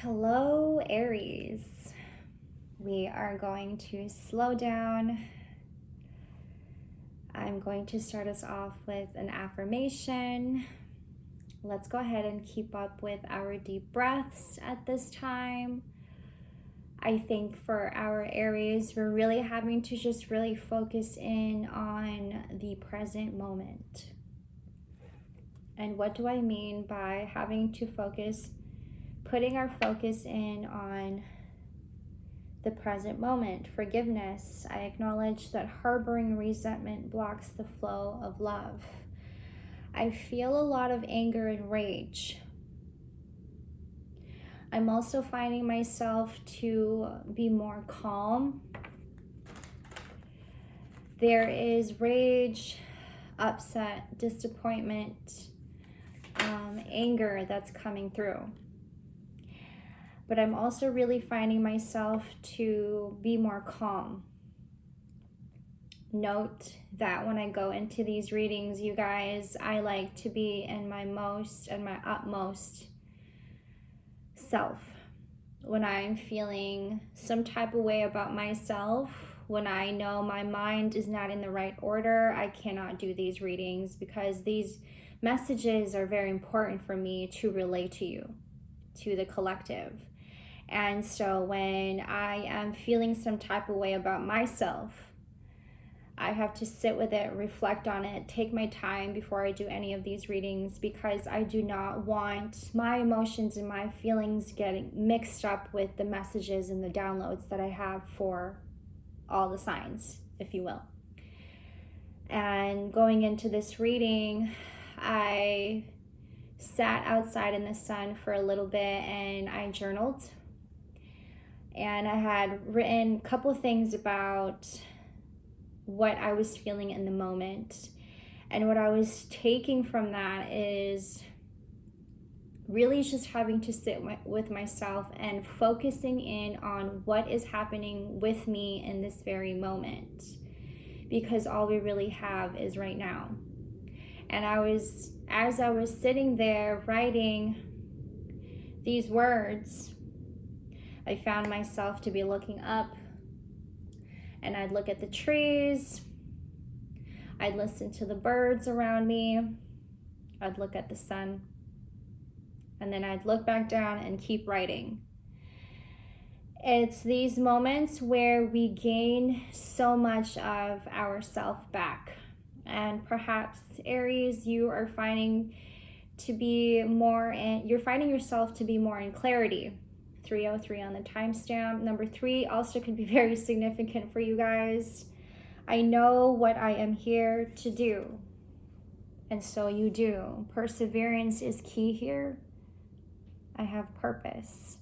Hello, Aries. We are going to slow down. I'm going to start us off with an affirmation. Let's go ahead and keep up with our deep breaths at this time. I think for our Aries, we're really having to just really focus in on the present moment. And what do I mean by having to focus? Putting our focus in on the present moment. Forgiveness. I acknowledge that harboring resentment blocks the flow of love. I feel a lot of anger and rage. I'm also finding myself to be more calm. There is rage, upset, disappointment, anger that's coming through. But I'm also really finding myself to be more calm. Note that when I go into these readings, you guys, I like to be in my most and my utmost self. When I'm feeling some type of way about myself, when I know my mind is not in the right order, I cannot do these readings because these messages are very important for me to relay to you, to the collective. And so when I am feeling some type of way about myself, I have to sit with it, reflect on it, take my time before I do any of these readings, because I do not want my emotions and my feelings getting mixed up with the messages and the downloads that I have for all the signs, if you will. And going into this reading, I sat outside in the sun for a little bit and I journaled. And I had written a couple of things about what I was feeling in the moment. And what I was taking from that is really just having to sit with myself and focusing in on what is happening with me in this very moment. Because all we really have is right now. And as I was sitting there writing these words, I found myself to be looking up, and I'd look at the trees, I'd listen to the birds around me, I'd look at the sun, and then I'd look back down and keep writing. It's these moments where we gain so much of ourself back. And perhaps, Aries, you are finding yourself to be more in clarity. 303 on the timestamp. Number 3 also could be very significant for you guys. I know what I am here to do. And so you do. Perseverance is key here. I have purpose.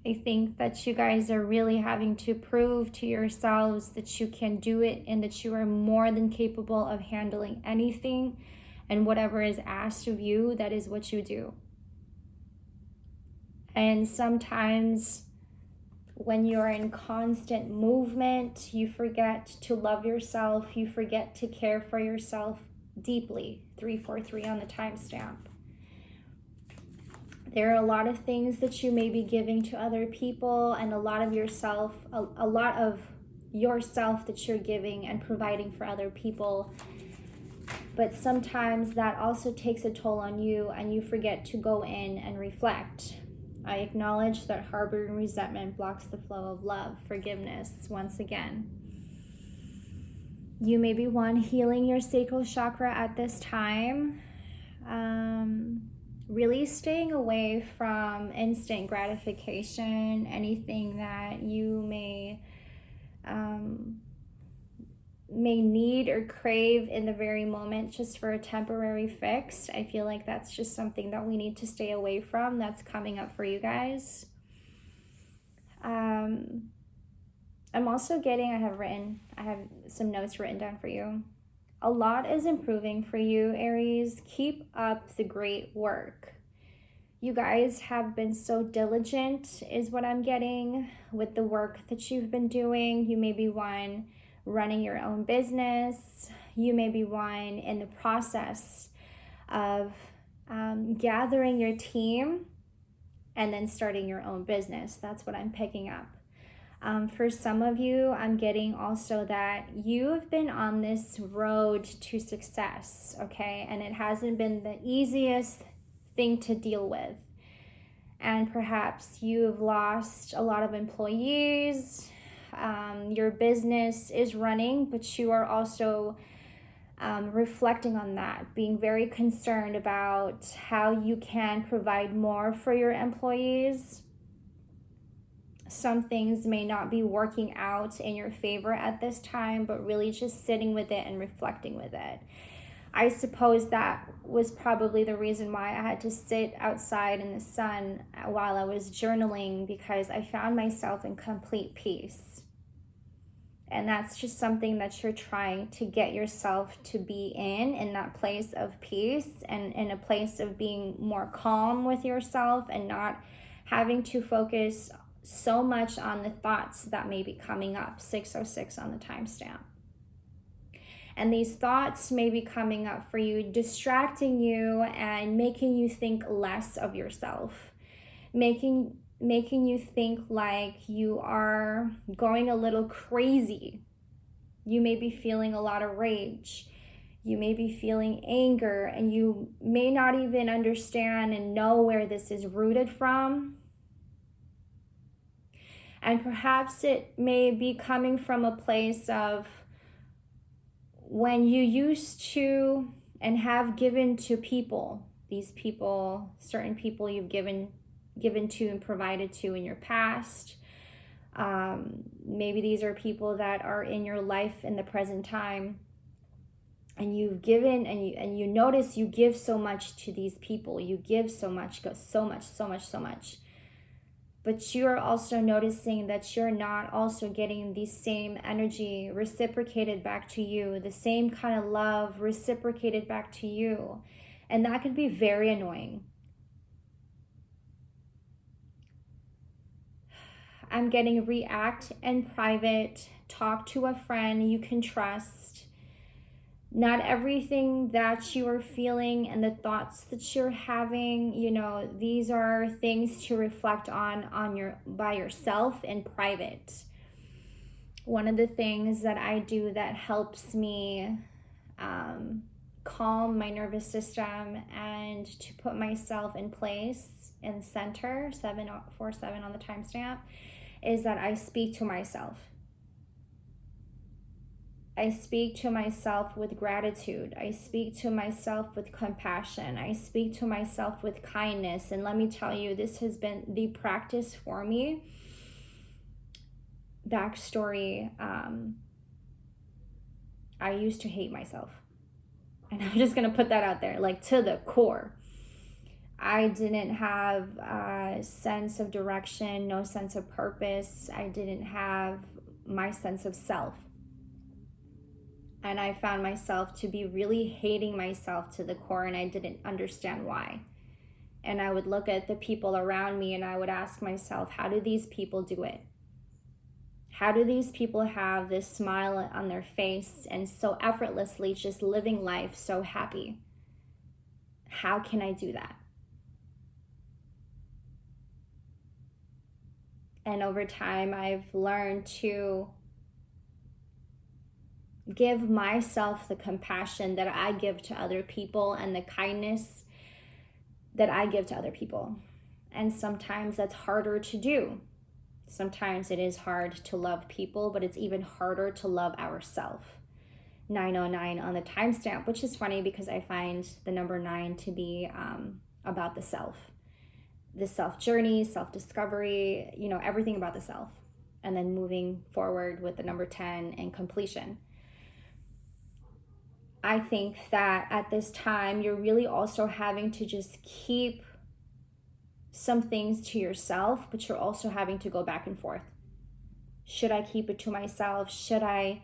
I think that you guys are really having to prove to yourselves that you can do it and that you are more than capable of handling anything, and whatever is asked of you, that is what you do. And sometimes when you're in constant movement, you forget to love yourself, you forget to care for yourself deeply. 343 on the timestamp. There are a lot of things that you may be giving to other people, and a lot of yourself that you're giving and providing for other people. But sometimes that also takes a toll on you, and you forget to go in and reflect. I acknowledge that harboring resentment blocks the flow of love. Forgiveness, once again. You may be one healing your sacral chakra at this time. Really staying away from instant gratification, anything that you may need or crave in the very moment just for a temporary fix. I feel like that's just something that we need to stay away from. That's coming up for you guys. I'm also getting, I have some notes written down for you. A lot is improving for you, Aries. Keep up the great work. You guys have been so diligent, is what I'm getting, with the work that you've been doing. You may be one running your own business. You may be one in the process of gathering your team and then starting your own business. That's what I'm picking up. For some of you, I'm getting also that you've been on this road to success, okay? And it hasn't been the easiest thing to deal with. And perhaps you've lost a lot of employees. Your business is running, but you are also reflecting on that, being very concerned about how you can provide more for your employees. Some things may not be working out in your favor at this time, but really just sitting with it and reflecting with it. I suppose that was probably the reason why I had to sit outside in the sun while I was journaling, because I found myself in complete peace. And that's just something that you're trying to get yourself to be in that place of peace, and in a place of being more calm with yourself and not having to focus so much on the thoughts that may be coming up. 606 on the timestamp. And these thoughts may be coming up for you, distracting you and making you think less of yourself, making you think like you are going a little crazy. You may be feeling a lot of rage. You may be feeling anger, and you may not even understand and know where this is rooted from. And perhaps it may be coming from a place of when you used to and have given to people, these people, certain people you've given to and provided to in your past. Maybe these are people that are in your life in the present time, and you've given and you notice you give so much to these people. You give so much. But you're also noticing that you're not also getting the same energy reciprocated back to you, the same kind of love reciprocated back to you. And that can be very annoying. I'm getting react in private, talk to a friend you can trust. Not everything that you are feeling and the thoughts that you're having, these are things to reflect on by yourself in private. One of the things that I do that helps me calm my nervous system and to put myself in place in center, 747 on the timestamp, is that I speak to myself. I speak to myself with gratitude. I speak to myself with compassion. I speak to myself with kindness. And let me tell you, this has been the practice for me. Backstory, I used to hate myself. And I'm just going to put that out there, like to the core. I didn't have a sense of direction, no sense of purpose. I didn't have my sense of self. And I found myself to be really hating myself to the core, and I didn't understand why. And I would look at the people around me and I would ask myself, how do these people do it? How do these people have this smile on their face and so effortlessly just living life so happy? How can I do that? And over time, I've learned to give myself the compassion that I give to other people and the kindness that I give to other people. And sometimes that's harder to do. Sometimes it is hard to love people, but it's even harder to love ourselves. 909 on the timestamp, which is funny because I find the number 9 to be about the self journey, self-discovery, everything about the self. And then moving forward with the number 10 and completion. I think that at this time, you're really also having to just keep some things to yourself, but you're also having to go back and forth. Should I keep it to myself? Should I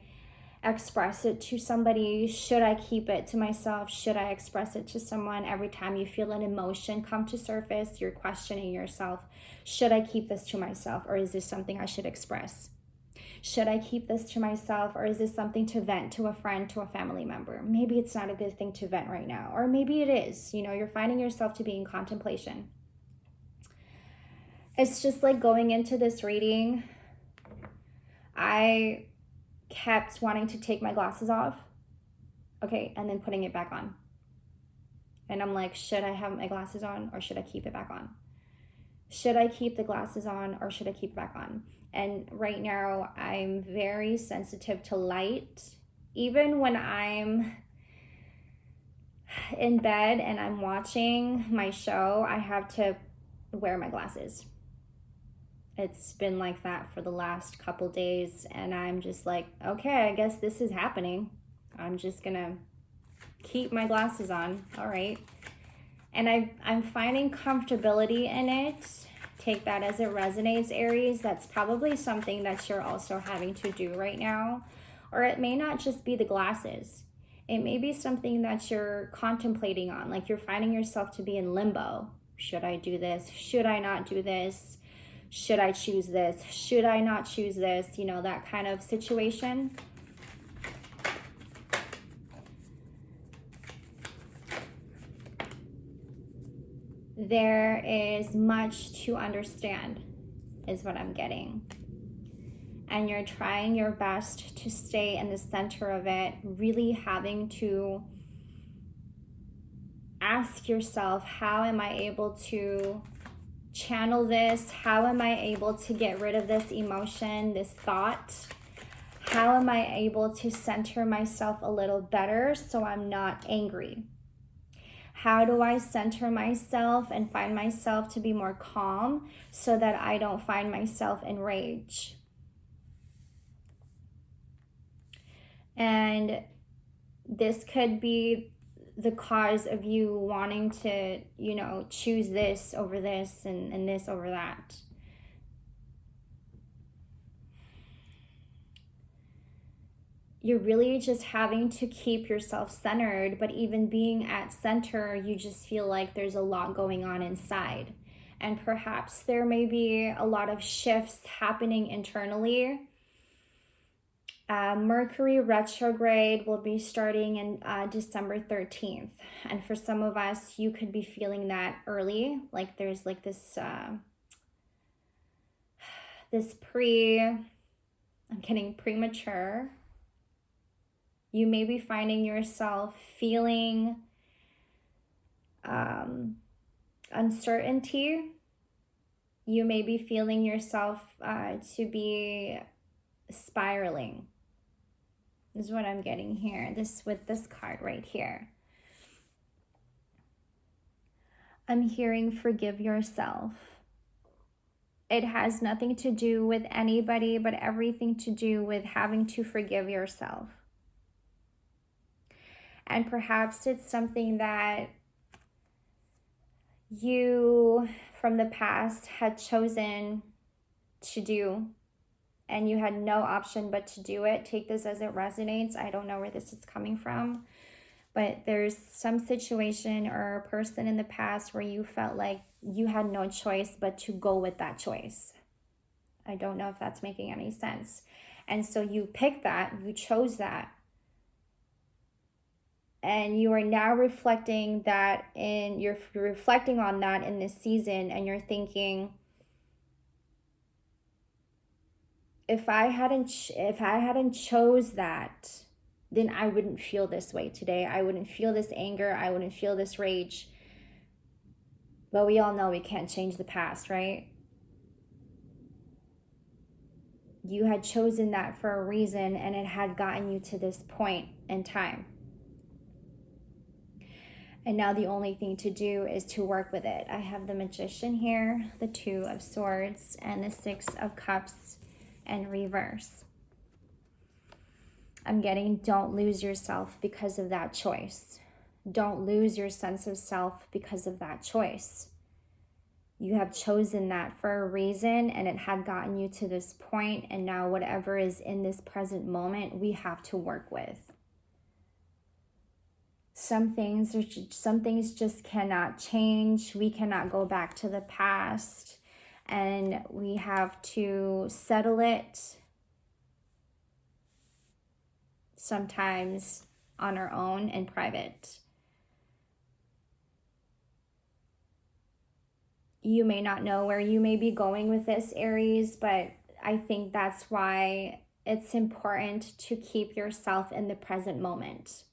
express it to somebody? Should I keep it to myself? Should I express it to someone? Every time you feel an emotion come to surface, you're questioning yourself. Should I keep this to myself, or is this something I should express? Should I keep this to myself, or is this something to vent to a friend, to a family member? Maybe it's not a good thing to vent right now, or maybe it is. You're finding yourself to be in contemplation. It's just like going into this reading, I kept wanting to take my glasses off, okay, and then putting it back on. And I'm like, should I have my glasses on or should I keep it back on? Should I keep the glasses on or should I keep it back on? And right now, I'm very sensitive to light. Even when I'm in bed and I'm watching my show, I have to wear my glasses. It's been like that for the last couple days, and I'm just like, okay, I guess this is happening. I'm just gonna keep my glasses on. All right. And I'm finding comfortability in it. Take that as it resonates, Aries. That's probably something that you're also having to do right now. Or it may not just be the glasses. It may be something that you're contemplating on, like you're finding yourself to be in limbo. Should I do this? Should I not do this? Should I choose this? Should I not choose this? You know, that kind of situation. There is much to understand, is what I'm getting. And you're trying your best to stay in the center of it, really having to ask yourself, how am I able to channel this? How am I able to get rid of this emotion, this thought? How am I able to center myself a little better so I'm not angry? How do I center myself and find myself to be more calm so that I don't find myself in rage? And this could be the cause of you wanting to, you know, choose this over this and this over that. You're really just having to keep yourself centered, but even being at center, you just feel like there's a lot going on inside. And perhaps there may be a lot of shifts happening internally. Mercury retrograde will be starting in December 13th. And for some of us, you could be feeling that early. Like there's like this, I'm getting premature. You may be finding yourself feeling uncertainty. You may be feeling yourself to be spiraling. This is what I'm getting here. With this card right here. I'm hearing forgive yourself. It has nothing to do with anybody, but everything to do with having to forgive yourself. And perhaps it's something that you from the past had chosen to do and you had no option but to do it. Take this as it resonates. I don't know where this is coming from, but there's some situation or a person in the past where you felt like you had no choice but to go with that choice. I don't know if that's making any sense. And so you picked that, you chose that. And you are now reflecting that you're reflecting on that in this season, and you're thinking, if I hadn't chose that, then I wouldn't feel this way today. I wouldn't feel this anger. I wouldn't feel this rage. But we all know we can't change the past, right? You had chosen that for a reason, and it had gotten you to this point in time. And now the only thing to do is to work with it. I have the Magician here, the Two of Swords, and the Six of Cups in reverse. I'm getting don't lose yourself because of that choice. Don't lose your sense of self because of that choice. You have chosen that for a reason, and it had gotten you to this point, and now whatever is in this present moment, we have to work with. Some things just cannot change. We cannot go back to the past, and we have to settle it sometimes on our own in private. you may not know where you may be going with this, Aries, but I think that's why it's important to keep yourself in the present moment.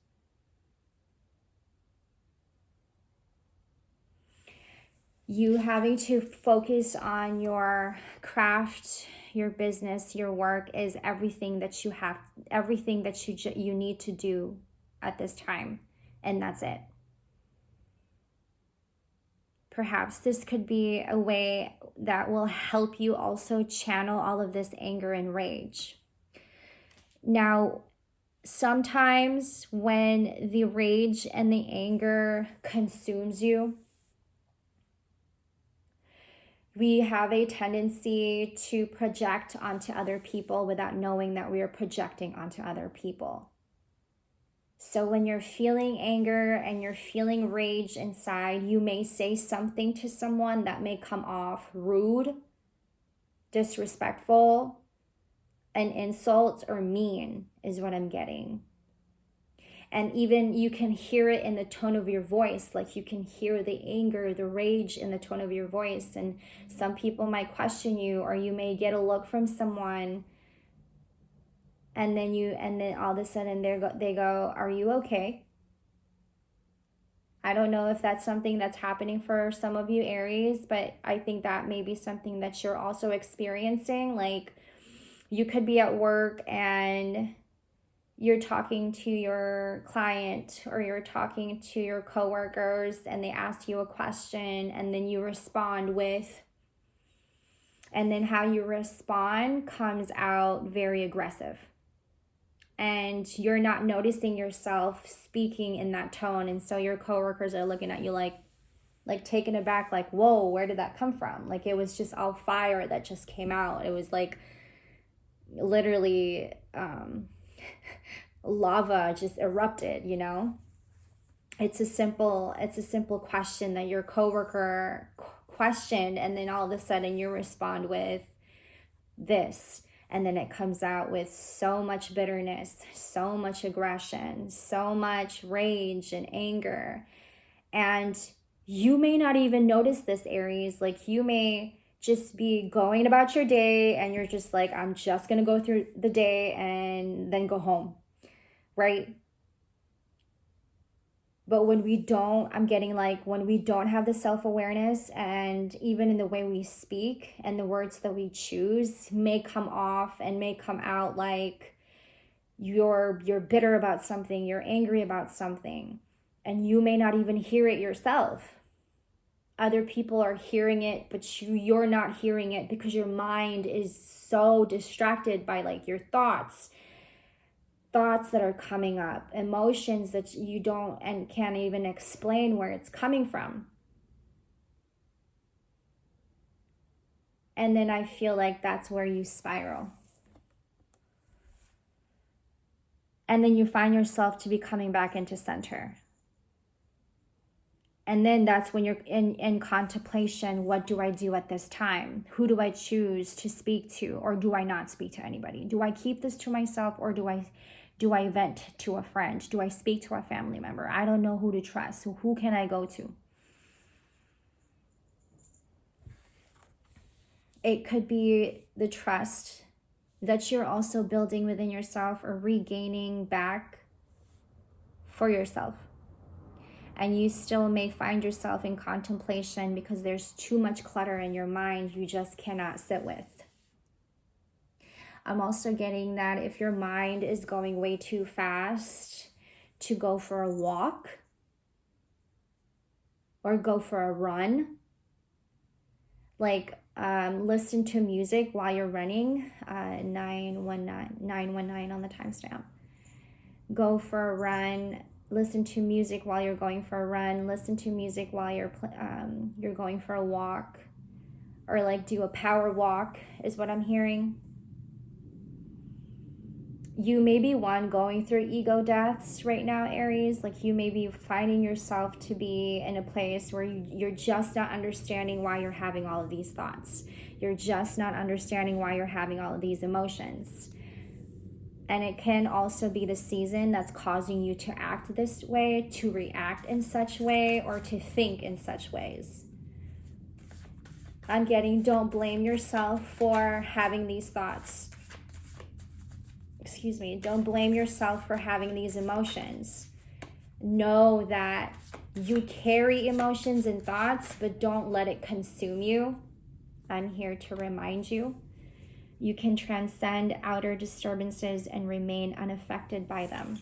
You having to focus on your craft, your business, your work is everything that you have, everything that you need to do at this time, and that's it. Perhaps this could be a way that will help you also channel all of this anger and rage. Now, sometimes when the rage and the anger consumes you, we have a tendency to project onto other people without knowing that we are projecting onto other people. So when you're feeling anger and you're feeling rage inside, you may say something to someone that may come off rude, disrespectful, an insult, or mean is what I'm getting. And even you can hear it in the tone of your voice, like you can hear the anger, the rage in the tone of your voice. And some people might question you, or you may get a look from someone, and then all of a sudden they go, "Are you okay?" I don't know if that's something that's happening for some of you, Aries, but I think that may be something that you're also experiencing. Like, you could be at work and you're talking to your client or you're talking to your coworkers and they ask you a question and then you respond with, and then how you respond comes out very aggressive. And you're not noticing yourself speaking in that tone. And so your coworkers are looking at you like taken aback, like, whoa, where did that come from? Like, it was just all fire that just came out. It was like literally lava just erupted, you know? It's a simple question that your coworker questioned, and then all of a sudden you respond with this. And then it comes out with so much bitterness, so much aggression, so much rage and anger. And you may not even notice this, Aries. Like, you may just be going about your day and you're just like, I'm just going to go through the day and then go home, right? But when we don't, I'm getting like, when we don't have the self-awareness, and even in the way we speak and the words that we choose may come off and may come out like you're bitter about something, you're angry about something, and you may not even hear it yourself. Other people are hearing it, but you're not hearing it because your mind is so distracted by like your thoughts that are coming up, emotions that you don't and can't even explain where it's coming from. And then I feel like that's where you spiral. And then you find yourself to be coming back into center. And then that's when you're in contemplation. What do I do at this time? Who do I choose to speak to, or do I not speak to anybody? Do I keep this to myself, or do I vent to a friend? Do I speak to a family member? I don't know who to trust. So who can I go to? It could be the trust that you're also building within yourself or regaining back for yourself. And you still may find yourself in contemplation because there's too much clutter in your mind you just cannot sit with. I'm also getting that if your mind is going way too fast, to go for a walk or go for a run. Like, listen to music while you're running, 919 on the timestamp. Go for a run. Listen to music while you're going for a run. Listen to music while you're going for a walk, or like do a power walk is what I'm hearing. You may be one going through ego deaths right now, Aries. Like, you may be finding yourself to be in a place where you're just not understanding why you're having all of these thoughts. You're just not understanding why you're having all of these emotions. And it can also be the season that's causing you to act this way, to react in such way, or to think in such ways. I'm getting don't blame yourself for having these thoughts. Excuse me. Don't blame yourself for having these emotions. Know that you carry emotions and thoughts, but don't let it consume you. I'm here to remind you. You can transcend outer disturbances and remain unaffected by them.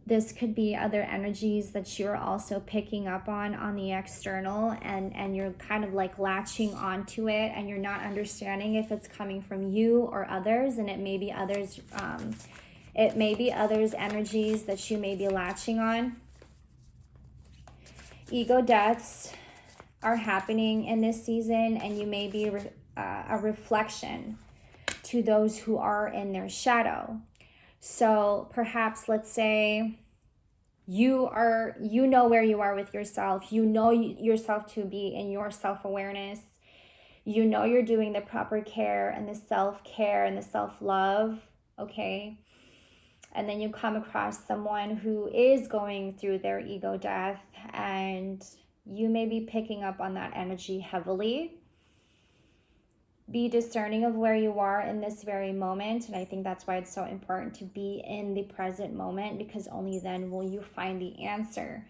This could be other energies that you're also picking up on the external, and you're kind of like latching onto it, and you're not understanding if it's coming from you or others, and it may be others energies that you may be latching on. Ego deaths are happening in this season, and you may be a reflection to those who are in their shadow. So perhaps, let's say you know where you are with yourself. You know yourself to be in your self-awareness. You know you're doing the proper care and the self-care and the self-love, okay? And then you come across someone who is going through their ego death, and you may be picking up on that energy heavily. Be discerning of where you are in this very moment. And I think that's why it's so important to be in the present moment, because only then will you find the answer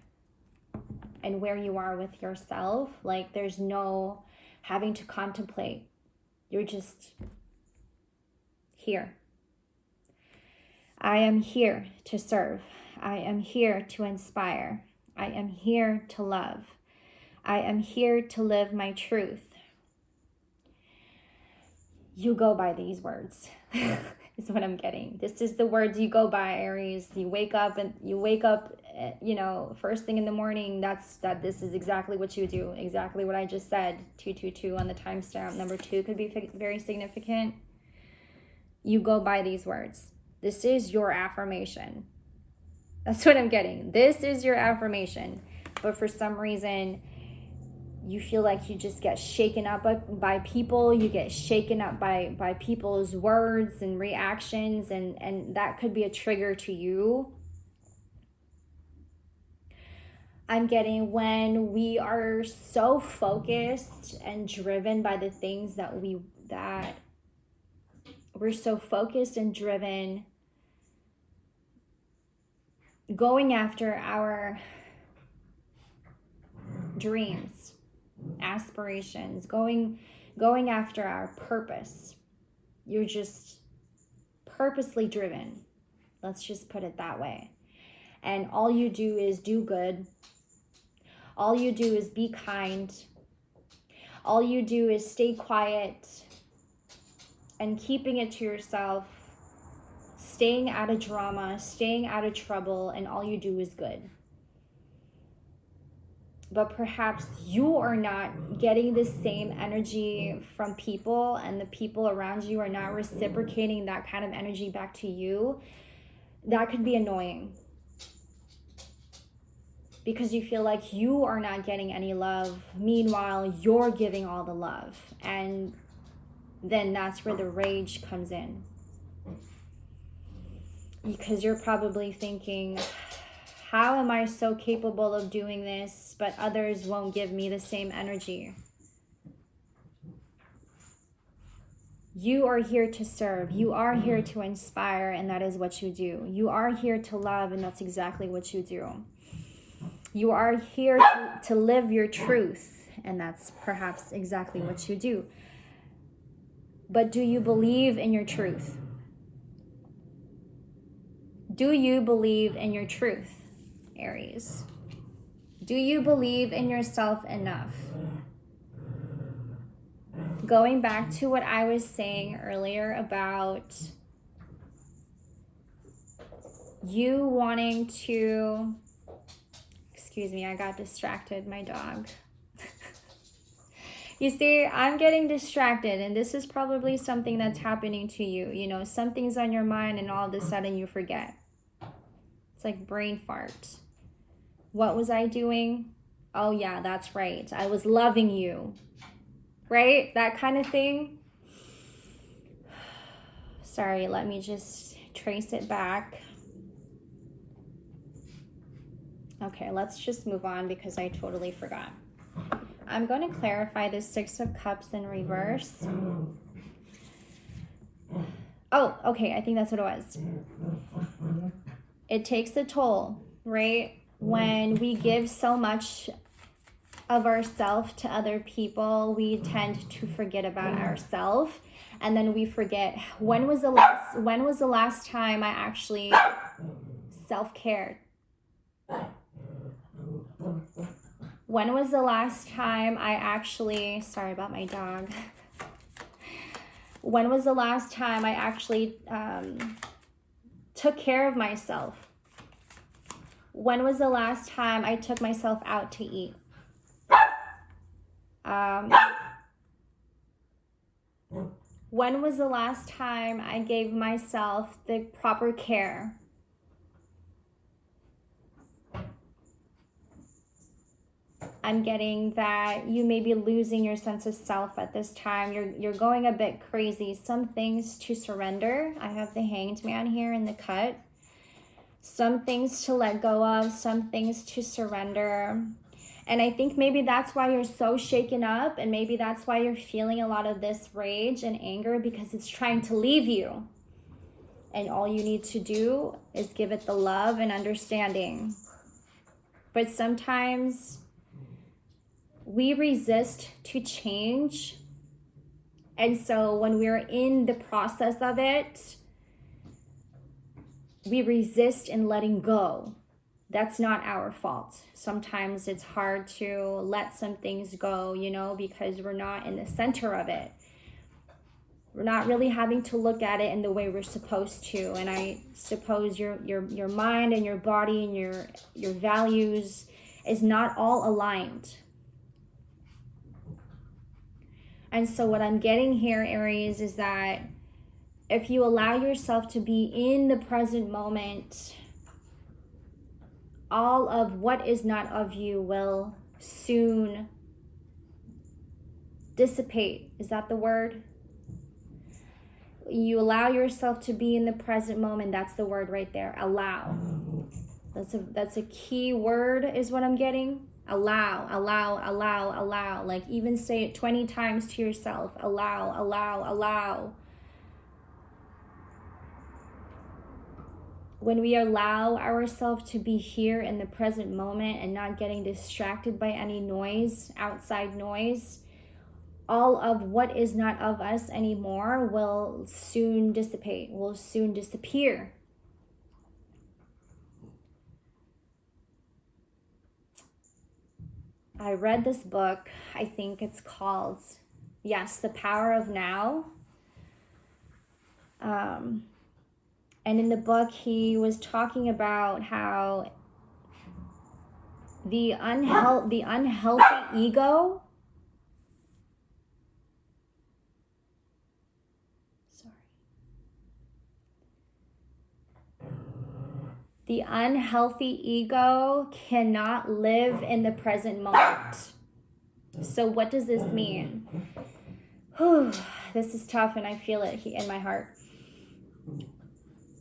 and where you are with yourself. Like, there's no having to contemplate. You're just here. I am here to serve. I am here to inspire. I am here to love. I am here to live my truth. You go by these words is what I'm getting. This is the words you go by, Aries. You wake up, first thing in the morning. This is exactly what you do. Exactly what I just said. 222 on the timestamp. Number 2 could be very significant. You go by these words. This is your affirmation. That's what I'm getting. This is your affirmation. But for some reason, you feel like you just get shaken up by people. You get shaken up by people's words and reactions, and that could be a trigger to you. I'm getting when we are so focused and driven by the things that we're so focused and driven, going after our dreams, aspirations, going after our purpose. You're just purposely driven. Let's just put it that way. And all you do is do good. All you do is be kind. All you do is stay quiet and keeping it to yourself, staying out of drama, staying out of trouble, and all you do is good. But perhaps you are not getting the same energy from people, and the people around you are not reciprocating that kind of energy back to you. That could be annoying, because you feel like you are not getting any love. Meanwhile, you're giving all the love. And then that's where the rage comes in. Because you're probably thinking, how am I so capable of doing this, but others won't give me the same energy? You are here to serve. You are here to inspire, and that is what you do. You are here to love, and that's exactly what you do. You are here to live your truth, and that's perhaps exactly what you do. But do you believe in your truth? Do you believe in your truth, Aries? Do you believe in yourself enough? Going back to what I was saying earlier about you wanting to... Excuse me, I got distracted, my dog. You see, I'm getting distracted, and this is probably something that's happening to you. You know, something's on your mind, and all of a sudden you forget. It's like brain fart. What was I doing? Oh yeah, that's right. I was loving you. Right? That kind of thing. Sorry, let me just trace it back. Okay, let's just move on because I totally forgot. I'm going to clarify the Six of Cups in reverse. Oh, okay, I think that's what it was. It takes a toll, right? When we give so much of ourselves to other people, we tend to forget about ourselves, and then we forget when was the last time I actually self-cared? When was the last time I actually, sorry about my dog. When was the last time I actually took care of myself? When was the last time I took myself out to eat? When was the last time I gave myself the proper care? I'm getting that you may be losing your sense of self at this time. You're going a bit crazy. Some things to surrender. I have the Hanged Man here in the cut. Some things to let go of, some things to surrender. And I think maybe that's why you're so shaken up, and maybe that's why you're feeling a lot of this rage and anger, because it's trying to leave you. And all you need to do is give it the love and understanding. But sometimes we resist to change. And so when we're in the process of it, we resist in letting go. That's not our fault. Sometimes it's hard to let some things go, because we're not in the center of it. We're not really having to look at it in the way we're supposed to. And I suppose your mind and your body and your values is not all aligned. And so what I'm getting here, Aries, is that if you allow yourself to be in the present moment, all of what is not of you will soon dissipate. Is that the word? You allow yourself to be in the present moment. That's the word right there. Allow. That's a key word is what I'm getting. Allow, allow, allow, allow. Like even say it 20 times to yourself. Allow, allow, allow. When we allow ourselves to be here in the present moment and not getting distracted by any noise, outside noise, all of what is not of us anymore will soon dissipate, will soon disappear. I read this book, I think it's called, The Power of Now. And in the book, he was talking about how the unhealthy ego, the unhealthy ego cannot live in the present moment. So what does this mean? This is tough, and I feel it in my heart.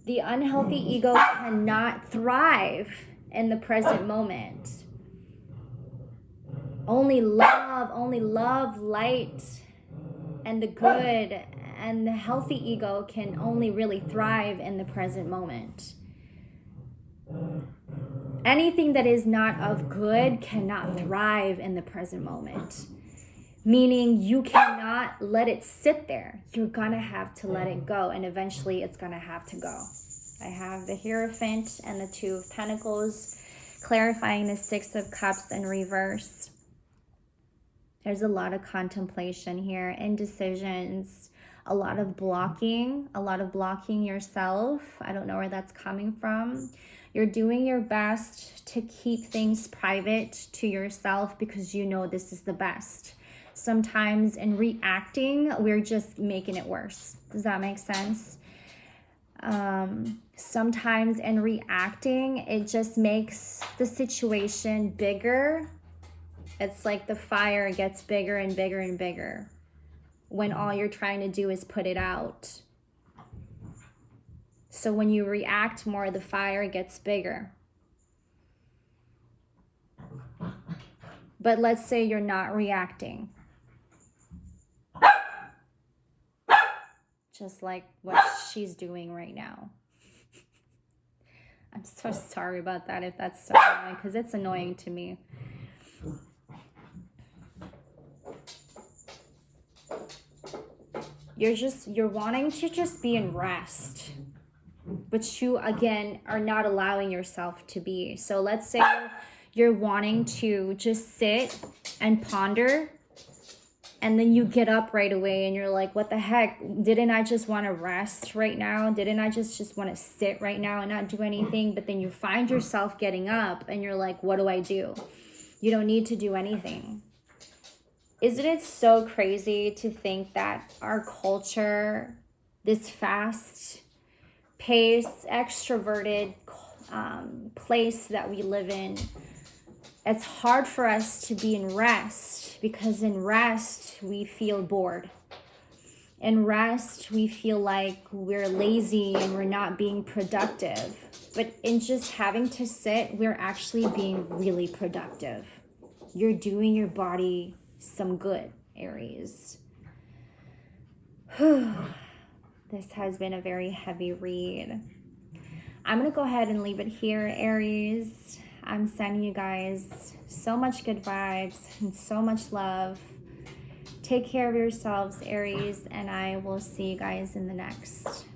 The unhealthy ego cannot thrive in the present moment. Only love, light, and the good and the healthy ego can only really thrive in the present moment. Anything that is not of good cannot thrive in the present moment. Meaning you cannot let it sit there. You're gonna have to let it go, and eventually it's gonna have to go. I have the Hierophant and the Two of Pentacles, clarifying the Six of Cups in reverse. There's a lot of contemplation here, indecisions, a lot of blocking yourself. I don't know where that's coming from. You're doing your best to keep things private to yourself because you know this is the best. Sometimes in reacting, we're just making it worse. Does that make sense? Sometimes in reacting, it just makes the situation bigger. It's like the fire gets bigger and bigger and bigger when all you're trying to do is put it out. So when you react more, the fire gets bigger. But let's say you're not reacting. Just like what she's doing right now. I'm so sorry about that if that's so annoying, because it's annoying to me. You're wanting to just be in rest, but you again are not allowing yourself to be. So let's say you're wanting to just sit and ponder, and then you get up right away and you're like, what the heck? Didn't I just want to rest right now? Didn't I just want to sit right now and not do anything? But then you find yourself getting up and you're like, what do I do? You don't need to do anything. Isn't it so crazy to think that our culture, this fast paced, extroverted place that we live in, it's hard for us to be in rest, because in rest we feel bored. In rest we feel like we're lazy and we're not being productive. But in just having to sit, we're actually being really productive. You're doing your body some good, Aries. This has been a very heavy read. I'm going to go ahead and leave it here, Aries. I'm sending you guys so much good vibes and so much love. Take care of yourselves, Aries, and I will see you guys in the next.